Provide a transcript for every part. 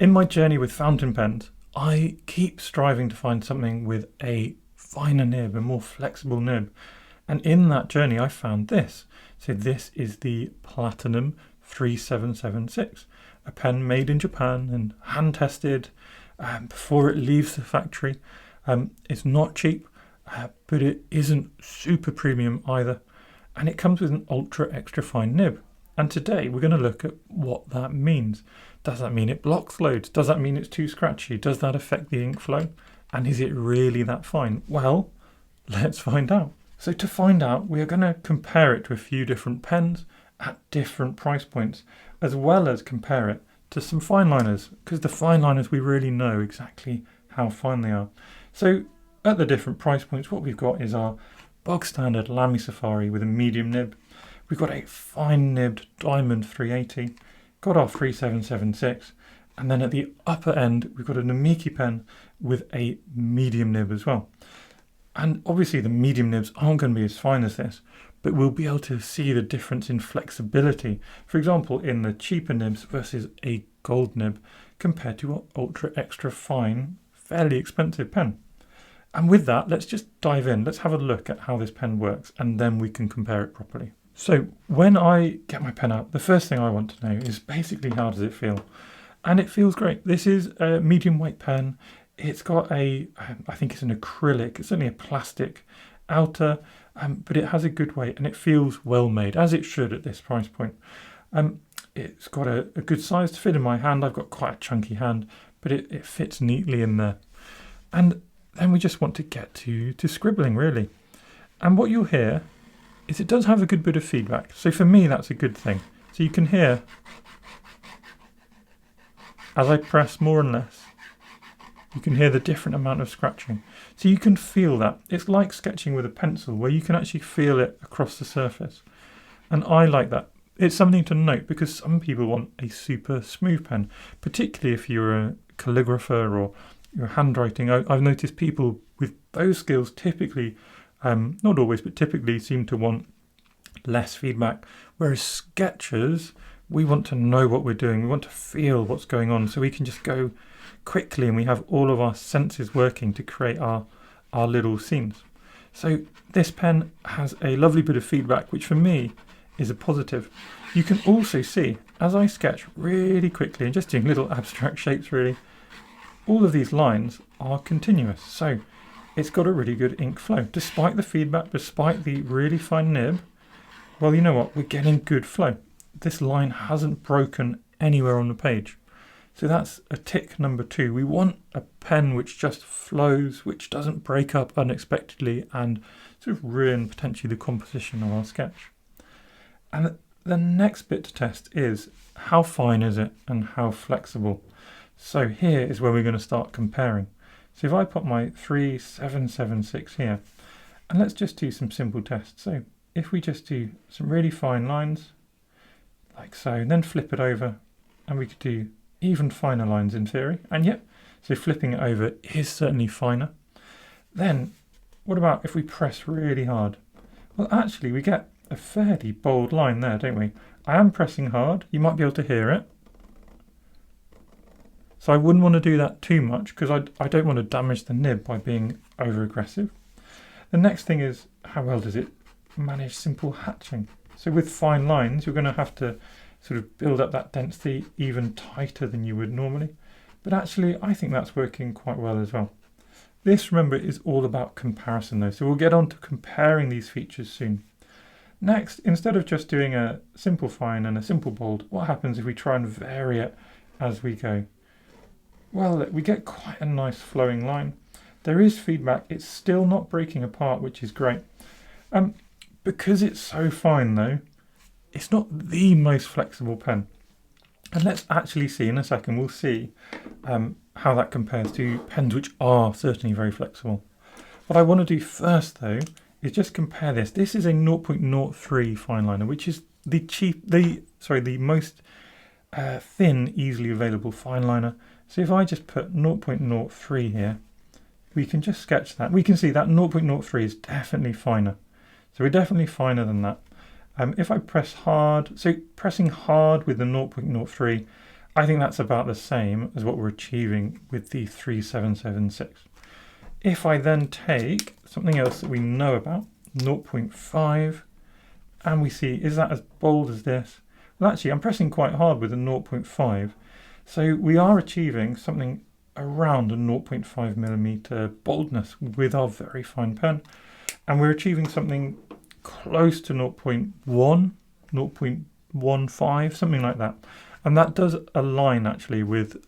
in my journey with fountain pens, I keep striving to find something with a finer nib, a more flexible nib. And in that journey, I found this. So this is the Platinum 3776, a pen made in Japan and hand tested before it leaves the factory. It's not cheap, but it isn't super premium either. And it comes with an ultra extra fine nib. And today we're going to look at what that means. Does that mean it blocks loads? Does that mean it's too scratchy? Does that affect the ink flow? And is it really that fine? Well, let's find out. So to find out, we are going to compare it to a few different pens at different price points, as well as compare it to some fine liners, because the fine liners, we really know exactly how fine they are. So at the different price points, what we've got is our bog standard Lamy Safari with a medium nib. We've got a fine nibbed Diamond 380, got our 3776, and then at the upper end, we've got a Namiki pen with a medium nib as well. And obviously the medium nibs aren't going to be as fine as this, but we'll be able to see the difference in flexibility. For example, in the cheaper nibs versus a gold nib compared to an ultra extra fine, fairly expensive pen. And with that, let's just dive in. Let's have a look at how this pen works, and then we can compare it properly. So when I get my pen out, the first thing I want to know is basically how does it feel? And it feels great. This is a medium weight pen. It's got I think it's an acrylic, it's certainly a plastic outer, but it has a good weight and it feels well made, as it should at this price point. It's got a good size to fit in my hand. I've got quite a chunky hand, but it fits neatly in there. And then we just want to get to scribbling really. And what you'll hear is it does have a good bit of feedback. So for me, that's a good thing. So you can hear, as I press more and less, you can hear the different amount of scratching. So you can feel that. It's like sketching with a pencil where you can actually feel it across the surface. And I like that. It's something to note because some people want a super smooth pen, particularly if you're a calligrapher or you're handwriting. I've noticed people with those skills typically, not always, but typically seem to want less feedback. Whereas sketchers, we want to know what we're doing. We want to feel what's going on so we can just go quickly and we have all of our senses working to create our little scenes. So this pen has a lovely bit of feedback, which for me is a positive. You can also see as I sketch really quickly and just doing little abstract shapes really, all of these lines are continuous. So it's got a really good ink flow. Despite the feedback, despite the really fine nib, well, you know what, we're getting good flow. This line hasn't broken anywhere on the page. So that's a tick number 2. We want a pen which just flows, which doesn't break up unexpectedly and sort of ruin potentially the composition of our sketch. And the next bit to test is how fine is it and how flexible. So here is where we're going to start comparing. So if I put my 3776 here, and let's just do some simple tests. So if we just do some really fine lines, like so, and then flip it over, and we could do even finer lines in theory, and yep, so flipping it over is certainly finer. Then what about if we press really hard? Well, actually we get a fairly bold line there, don't we? I am pressing hard, you might be able to hear it. So I wouldn't want to do that too much because I don't want to damage the nib by being over aggressive. The next thing is how well does it manage simple hatching? So with fine lines, you're going to have to sort of build up that density even tighter than you would normally. But actually, I think that's working quite well as well. This, remember, is all about comparison though. So we'll get on to comparing these features soon. Next, instead of just doing a simple fine and a simple bold, what happens if we try and vary it as we go? Well, we get quite a nice flowing line. There is feedback. It's still not breaking apart, which is great. Because it's so fine though, it's not the most flexible pen. And let's actually see in a second, we'll see how that compares to pens which are certainly very flexible. What I want to do first though, is just compare this. This is a 0.03 fine liner, which is the most thin, easily available fine liner. So if I just put 0.03 here, we can just sketch that. We can see that 0.03 is definitely finer. So we're definitely finer than that. If I press hard, so pressing hard with the 0.03, I think that's about the same as what we're achieving with the 3776. If I then take something else that we know about, 0.5, and we see, is that as bold as this? Well, actually, I'm pressing quite hard with a 0.5, so we are achieving something around a 0.5 millimeter boldness with our very fine pen, and we're achieving something close to 0.1, 0.15, something like that. And that does align actually with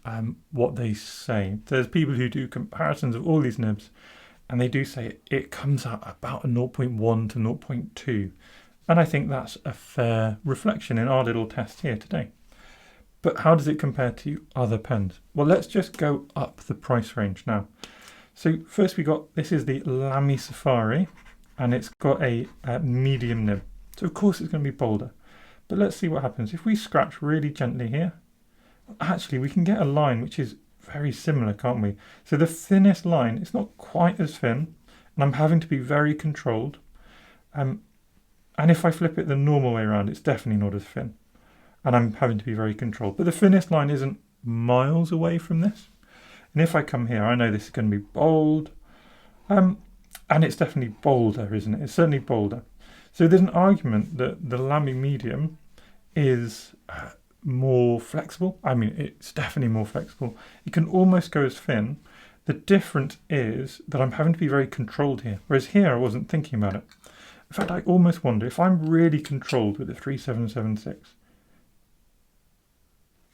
what they say. There's people who do comparisons of all these nibs, and they do say it comes out about a 0.1 to 0.2. And I think that's a fair reflection in our little test here today. But how does it compare to other pens? Well, let's just go up the price range now. So first this is the Lamy Safari, and it's got a medium nib. So of course it's going to be bolder. But let's see what happens. If we scratch really gently here, actually we can get a line which is very similar, can't we? So the thinnest line, it's not quite as thin, and I'm having to be very controlled. And if I flip it the normal way around, it's definitely not as thin. And I'm having to be very controlled. But the thinnest line isn't miles away from this. And if I come here, I know this is going to be bold. And it's definitely bolder, isn't it? It's certainly bolder. So there's an argument that the Lamy medium is more flexible. I mean, it's definitely more flexible. It can almost go as thin. The difference is that I'm having to be very controlled here. Whereas here, I wasn't thinking about it. In fact, I almost wonder if I'm really controlled with the 3776.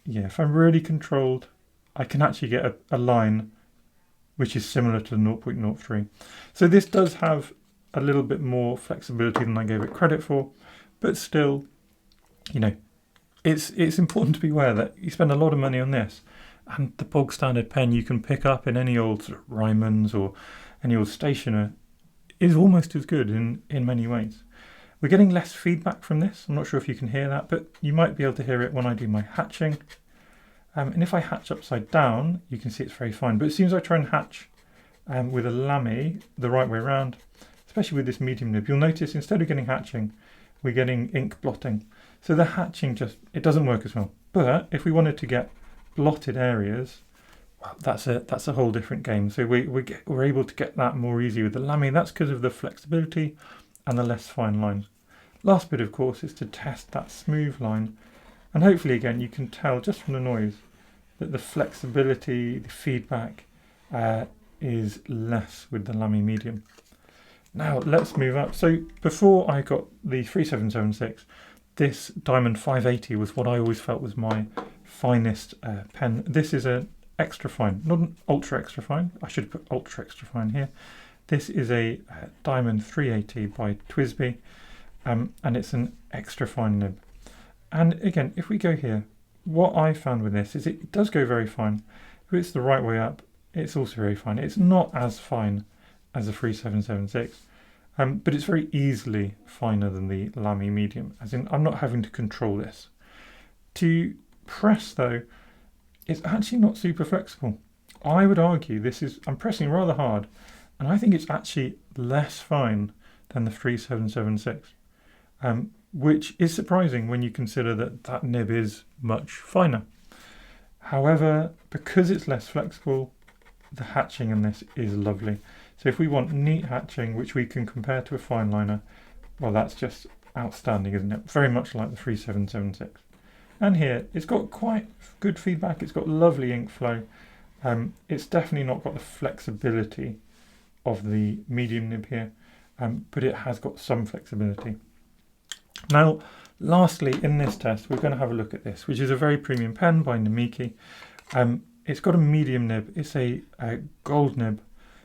Yeah, if I'm really controlled, I can actually get a line which is similar to the 0.03. So this does have a little bit more flexibility than I gave it credit for, but still, you know, it's important to be aware that you spend a lot of money on this, and the bog standard pen you can pick up in any old sort of Ryman's or any old stationer is almost as good in many ways. We're getting less feedback from this. I'm not sure if you can hear that, but you might be able to hear it when I do my hatching. And if I hatch upside down, you can see it's very fine. But as soon as I try and hatch with a Lamy the right way around, especially with this medium nib, you'll notice instead of getting hatching, we're getting ink blotting. So the hatching it doesn't work as well. But if we wanted to get blotted areas, well, that's a whole different game. So we're able to get that more easy with the Lamy. That's because of the flexibility and the less fine lines. Last bit, of course, is to test that smooth line. And hopefully, again, you can tell just from the noise that the flexibility, the feedback is less with the Lamy medium. Now let's move up. So before I got the 3776, this Diamond 580 was what I always felt was my finest pen. This is an extra fine, not an ultra extra fine. I should put ultra extra fine here. This is a Diamond 380 by TWSBI, and it's an extra fine nib. And again, if we go here, what I found with this is it does go very fine. If it's the right way up, it's also very fine. It's not as fine as the 3776, but it's very easily finer than the Lamy medium, as in I'm not having to control this. To press though, it's actually not super flexible. I would argue I'm pressing rather hard, and I think it's actually less fine than the 3776, which is surprising when you consider that nib is much finer. However, because it's less flexible, the hatching in this is lovely. So if we want neat hatching, which we can compare to a fine liner, well, that's just outstanding, isn't it? Very much like the 3776. And here, it's got quite good feedback. It's got lovely ink flow. It's definitely not got the flexibility of the medium nib here, but it has got some flexibility. Now, lastly, in this test, we're going to have a look at this, which is a very premium pen by Namiki. It's got a medium nib. It's a gold nib.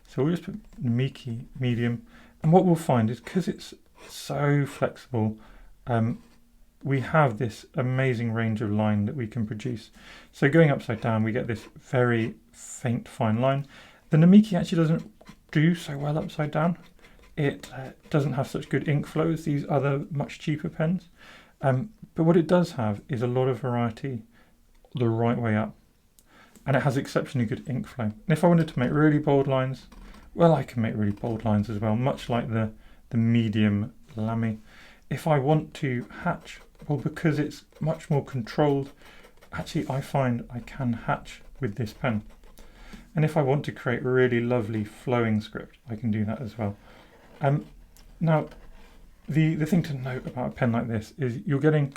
So we'll just put Namiki medium. And what we'll find is because it's so flexible, we have this amazing range of line that we can produce. So going upside down, we get this very faint fine line. The Namiki actually doesn't do so well upside down. It doesn't have such good ink flow as these other much cheaper pens. But what it does have is a lot of variety the right way up. And it has exceptionally good ink flow. And if I wanted to make really bold lines, well, I can make really bold lines as well, much like the medium Lamy. If I want to hatch, well, because it's much more controlled, actually I find I can hatch with this pen. And if I want to create really lovely flowing script, I can do that as well. Now, the thing to note about a pen like this is you're getting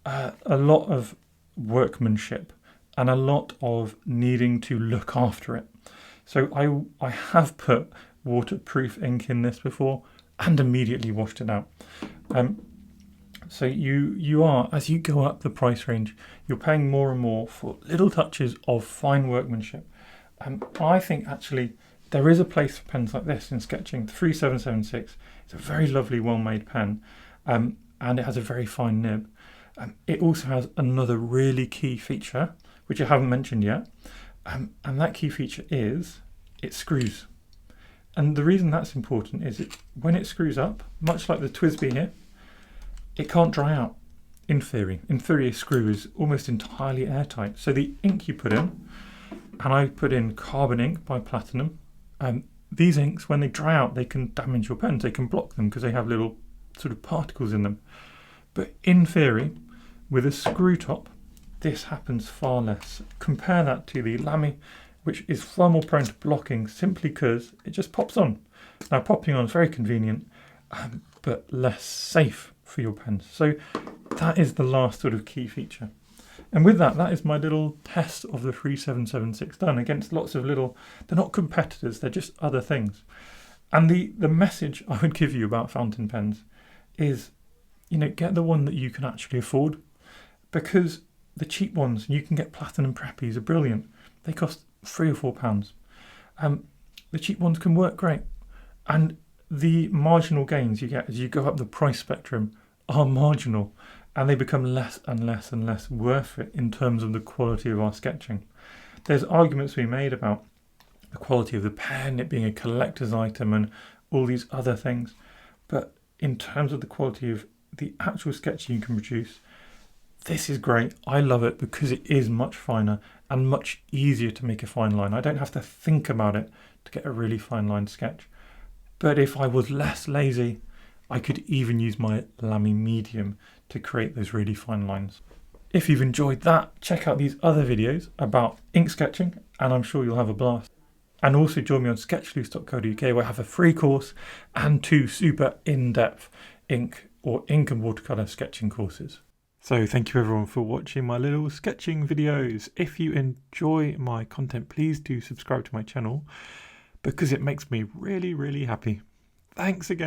a lot of workmanship and a lot of needing to look after it. So I have put waterproof ink in this before and immediately washed it out. So you are, as you go up the price range, you're paying more and more for little touches of fine workmanship. I think actually there is a place for pens like this in sketching. The 3776 is a very lovely, well-made pen, and it has a very fine nib. It also has another really key feature, which I haven't mentioned yet, and that key feature is it screws. And the reason that's important is when it screws up, much like the TWSBI here, it can't dry out, in theory. In theory, a screw is almost entirely airtight. So the ink you put in, and I put in carbon ink by Platinum, these inks, when they dry out, they can damage your pens. They can block them because they have little sort of particles in them. But in theory, with a screw top, this happens far less. Compare that to the Lamy, which is far more prone to blocking simply because it just pops on. Now, popping on is very convenient, but less safe for your pens. So that is the last sort of key feature. And with that, that is my little test of the 3776 done against lots of little, they're not competitors, they're just other things. And the message I would give you about fountain pens is, get the one that you can actually afford, because the cheap ones, you can get Platinum Preppies, are brilliant. They cost £3 or £4. The cheap ones can work great. And the marginal gains you get as you go up the price spectrum are marginal, and they become less and less and less worth it in terms of the quality of our sketching. There's arguments to be made about the quality of the pen, it being a collector's item and all these other things. But in terms of the quality of the actual sketching you can produce, this is great. I love it because it is much finer and much easier to make a fine line. I don't have to think about it to get a really fine line sketch. But if I was less lazy, I could even use my Lamy medium to create those really fine lines. If you've enjoyed that, check out these other videos about ink sketching, and I'm sure you'll have a blast. And also join me on sketchloose.co.uk, where I have a free course and 2 super in-depth ink and watercolour sketching courses. So thank you everyone for watching my little sketching videos. If you enjoy my content, please do subscribe to my channel because it makes me really, really happy. Thanks again.